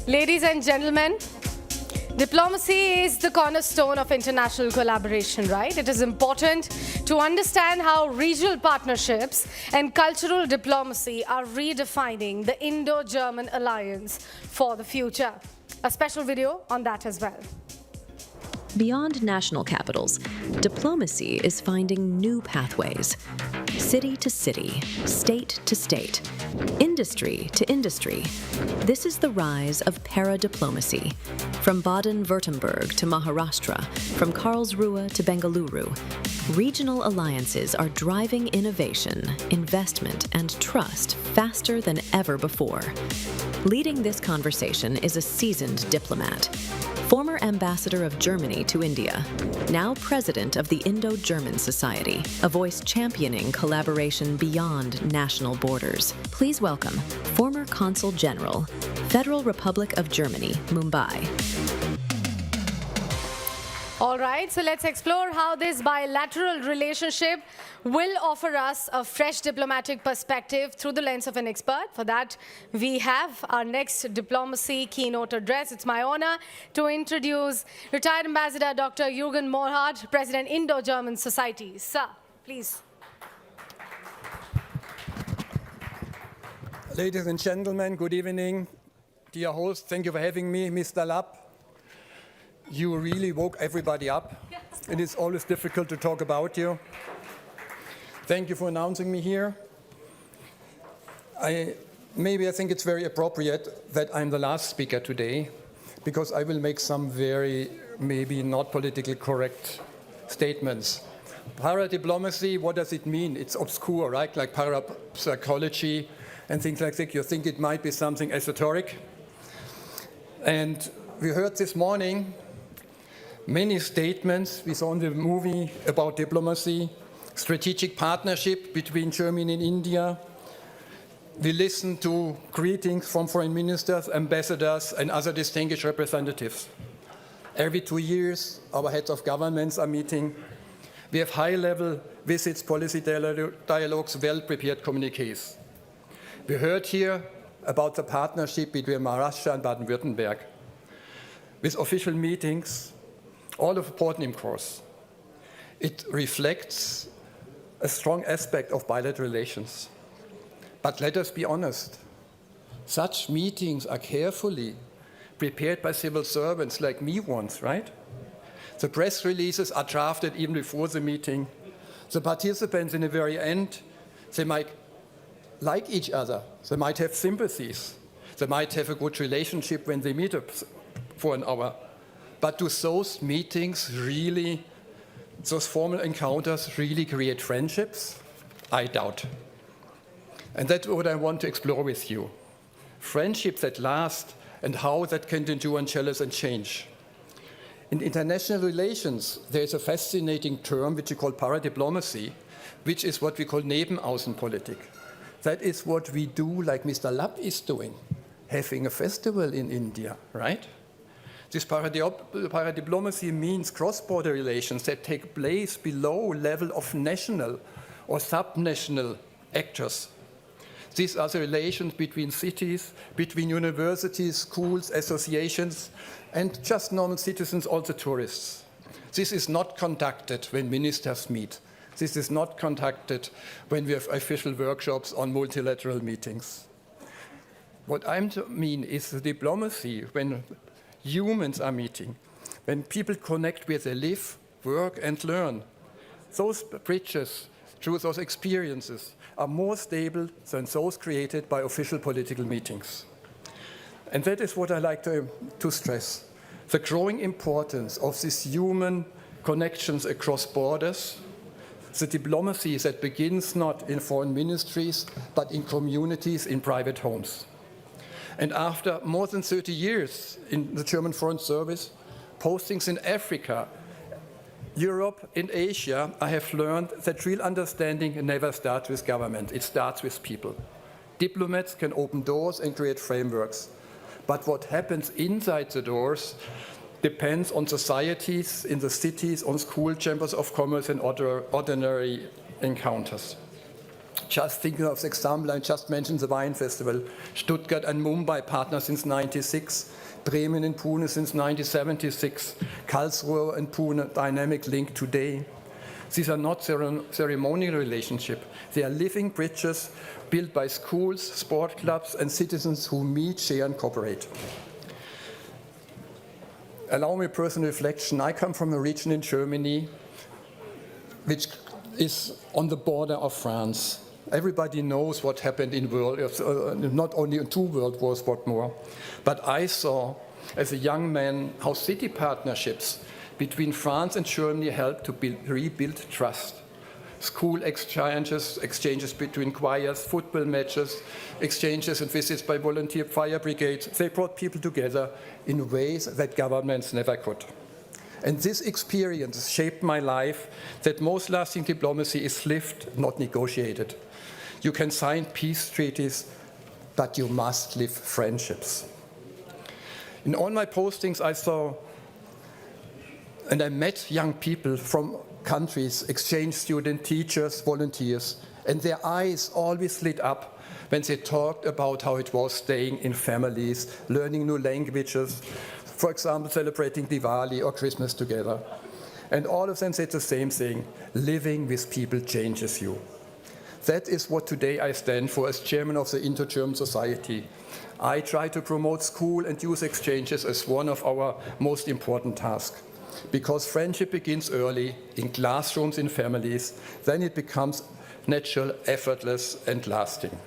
Ladies and gentlemen, diplomacy is the cornerstone of international collaboration, right? It is important to understand how regional partnerships and cultural diplomacy are redefining the Indo-German alliance for the future. A special video on that as well. Beyond national capitals, diplomacy is finding new pathways. City to city, state to state, industry to industry. This is the rise of Paradiplomacy. From Baden-Württemberg to Maharashtra, from Karlsruhe to Bengaluru, regional alliances are driving innovation, investment, and trust faster than ever before. Leading this conversation is a seasoned diplomat, former ambassador of Germany to India, now president of the Indo-German Society, a voice championing collaboration beyond national borders. Please welcome former Consul General, Federal Republic of Germany, Mumbai. All right, so let's explore how this bilateral relationship will offer us a fresh diplomatic perspective through the lens of an expert. For that, we have our next diplomacy keynote address. It's my honor to introduce retired Ambassador Dr. Jürgen Morhardt, President, Indo-German Society. Sir, please. Ladies and gentlemen, good evening. Dear host, thank you for having me, Mr. Lapp. You really woke everybody up. Yes. It is always difficult to talk about you. Thank you for announcing me here. I think it's very appropriate that I'm the last speaker today, because I will make some very, maybe not politically correct statements. Paradiplomacy, what does it mean? It's obscure, right? Like parapsychology and things like that. You think it might be something esoteric. And we heard this morning many statements. We saw in the movie about diplomacy, strategic partnership between Germany and India. We listened to greetings from foreign ministers, ambassadors, and other distinguished representatives. Every 2 years, our heads of governments are meeting. We have high-level visits, policy dialogues, well-prepared communiques. We heard here about the partnership between Maharashtra and Baden-Württemberg, with official meetings, all of important, of course. It reflects a strong aspect of bilateral relations. But let us be honest, such meetings are carefully prepared by civil servants like me once, right? The press releases are drafted even before the meeting. The participants in the very end, they might like each other. They might have sympathies. They might have a good relationship when they meet for an hour. But do those meetings really, those formal encounters really create friendships? I doubt. And that's what I want to explore with you. Friendships that last and how that can endure and challenge and change. In international relations, there is a fascinating term which we call paradiplomacy, which is what we call Nebenaußenpolitik. That is what we do, like Mr. Lapp is doing, having a festival in India, right? This paradiplomacy means cross-border relations that take place below level of national or subnational actors. These are the relations between cities, between universities, schools, associations, and just normal citizens, also tourists. This is not conducted when ministers meet. This is not conducted when we have official workshops on multilateral meetings. What I mean is the diplomacy when humans are meeting, when people connect where they live, work, and learn. Those bridges through those experiences are more stable than those created by official political meetings. And that is what I like to stress. The growing importance of these human connections across borders, the diplomacy that begins not in foreign ministries, but in communities, in private homes. And after more than 30 years in the German Foreign Service, postings in Africa, Europe, and Asia, I have learned that real understanding never starts with government. It starts with people. Diplomats can open doors and create frameworks. But what happens inside the doors depends on societies, in the cities, on school chambers of commerce, and ordinary encounters. Just thinking of the example, I just mentioned the wine festival. Stuttgart and Mumbai partner since 96, Bremen and Pune since 1976, Karlsruhe and Pune dynamic link today. These are not ceremonial relationships. They are living bridges built by schools, sport clubs, and citizens who meet, share, and cooperate. Allow me a personal reflection. I come from a region in Germany which is on the border of France. Everybody knows what happened in world, not only in 2 world wars, but more. But I saw, as a young man, how city partnerships between France and Germany helped to rebuild trust. School exchanges between choirs, football matches, exchanges and visits by volunteer fire brigades, they brought people together in ways that governments never could. And this experience shaped my life, that most lasting diplomacy is lived, not negotiated. You can sign peace treaties, but you must live friendships. In all my postings, I saw and I met young people from countries, exchange students, teachers, volunteers, and their eyes always lit up when they talked about how it was staying in families, learning new languages, for example, celebrating Diwali or Christmas together. And all of them said the same thing: living with people changes you. That is what today I stand for as chairman of the Inter-German Society. I try to promote school and youth exchanges as one of our most important tasks. Because friendship begins early, in classrooms, in families, then it becomes natural, effortless, and lasting.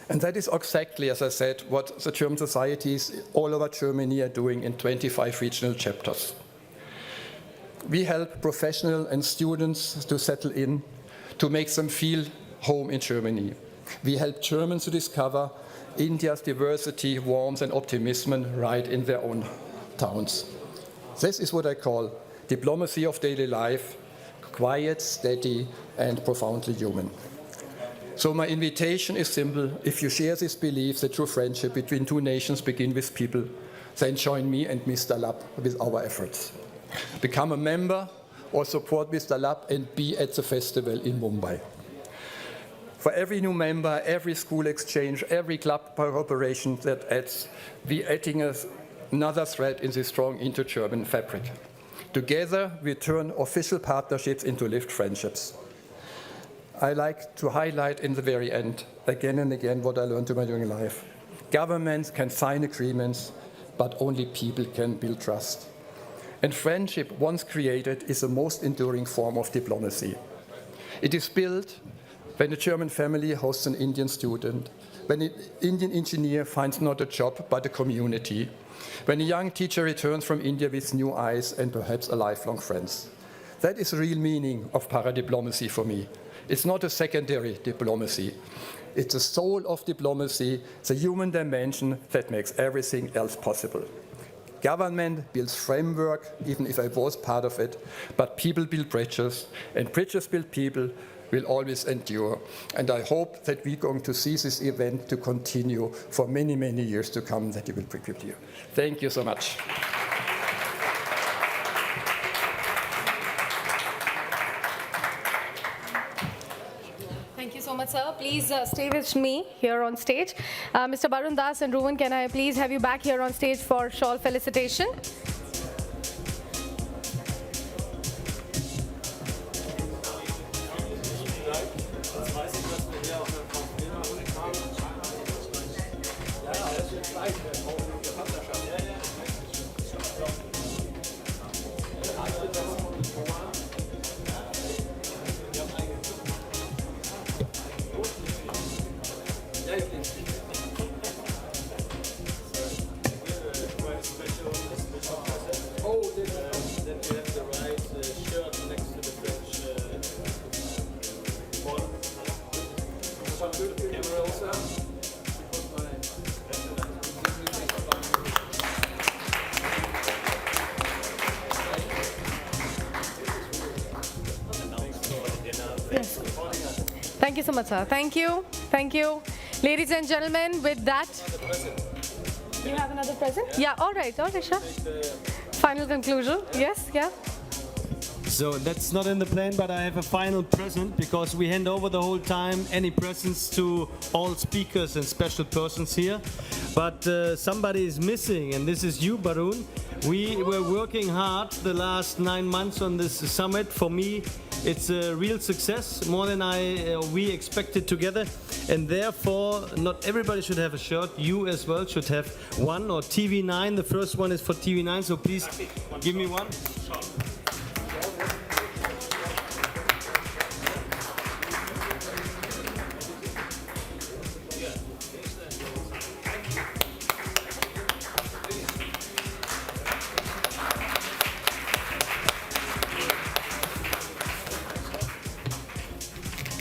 And that is exactly, as I said, what the German societies all over Germany are doing in 25 regional chapters. We help professionals and students to settle in, to make them feel home in Germany. We help Germans to discover India's diversity, warmth, and optimism right in their own towns. This is what I call diplomacy of daily life, quiet, steady, and profoundly human. So my invitation is simple. If you share this belief that true friendship between 2 nations begin with people, then join me and Mr. Lapp with our efforts. Become a member or support Mr. Lapp and be at the festival in Mumbai. For every new member, every school exchange, every club cooperation that adds, we adding another thread in this strong inter-German fabric. Together, we turn official partnerships into lived friendships. I like to highlight in the very end, again and again, what I learned in my young life. Governments can sign agreements, but only people can build trust. And friendship, once created, is the most enduring form of diplomacy. It is built when a German family hosts an Indian student, when an Indian engineer finds not a job but a community, when a young teacher returns from India with new eyes and perhaps a lifelong friends. That is the real meaning of paradiplomacy for me. It's not a secondary diplomacy. It's the soul of diplomacy, the human dimension that makes everything else possible. Government builds framework, even if I was part of it, but people build bridges, and bridges build people will always endure. And I hope that we're going to see this event to continue for many, many years to come, that you will be here. Thank you so much. Thank you so much, sir. Please stay with me here on stage. Mr. Barun Das and Ruben, can I please have you back here on stage for shawl felicitation? Thank you so much, sir. Thank you. Thank you. Ladies and gentlemen, with that, you have another present? Yeah, all right, sure. Final conclusion. Yes, yeah. So that's not in the plan, but I have a final present because we hand over the whole time any presents to all speakers and special persons here. But somebody is missing, and this is you, Barun. We were working hard the last 9 months on this summit. For me, it's a real success, more than we expected together. And therefore, not everybody should have a shirt. You as well should have one, or TV9. The first one is for TV9, so please give me one.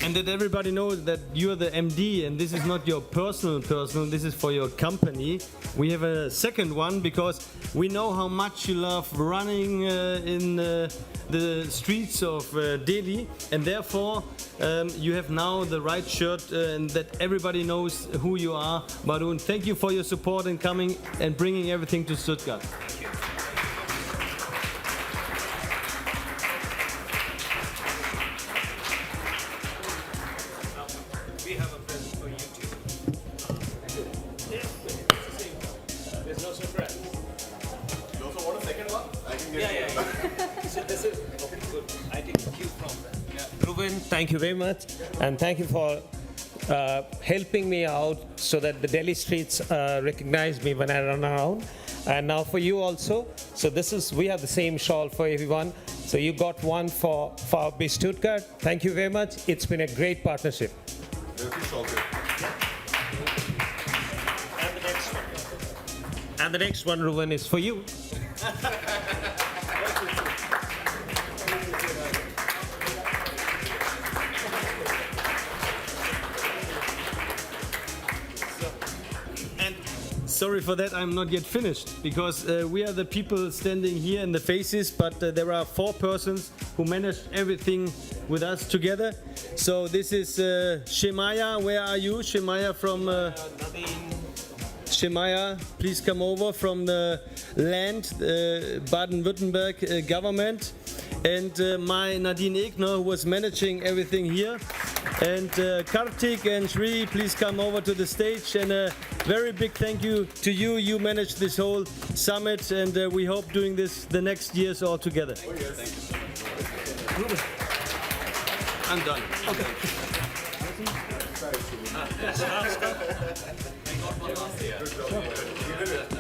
And that everybody knows that you're the MD and this is not your personal, this is for your company. We have a second one because we know how much you love running in the streets of Delhi, and therefore you have now the right shirt and that everybody knows who you are. Barun, thank you for your support and coming and bringing everything to Stuttgart. Thank you very much, and thank you for helping me out so that the Delhi streets recognize me when I run around. And now for you also. So we have the same shawl for everyone. So you got one for VfB Stuttgart. Thank you very much. It's been a great partnership. And the next one, Ruben, is for you. Sorry for that, I'm not yet finished, because we are the people standing here in the faces, but there are 4 persons who managed everything with us together. So this is Shemaya. Where are you? Shemaya from... Shemaya, please come over from the land, Baden-Württemberg government. And my Nadine Egner, who was managing everything here. And Kartik and Shri, please come over to the stage. And a very big thank you to you. You managed this whole summit, and we hope doing this the next years all together. Oh, yes. Thank you. I'm done. Okay. Good job.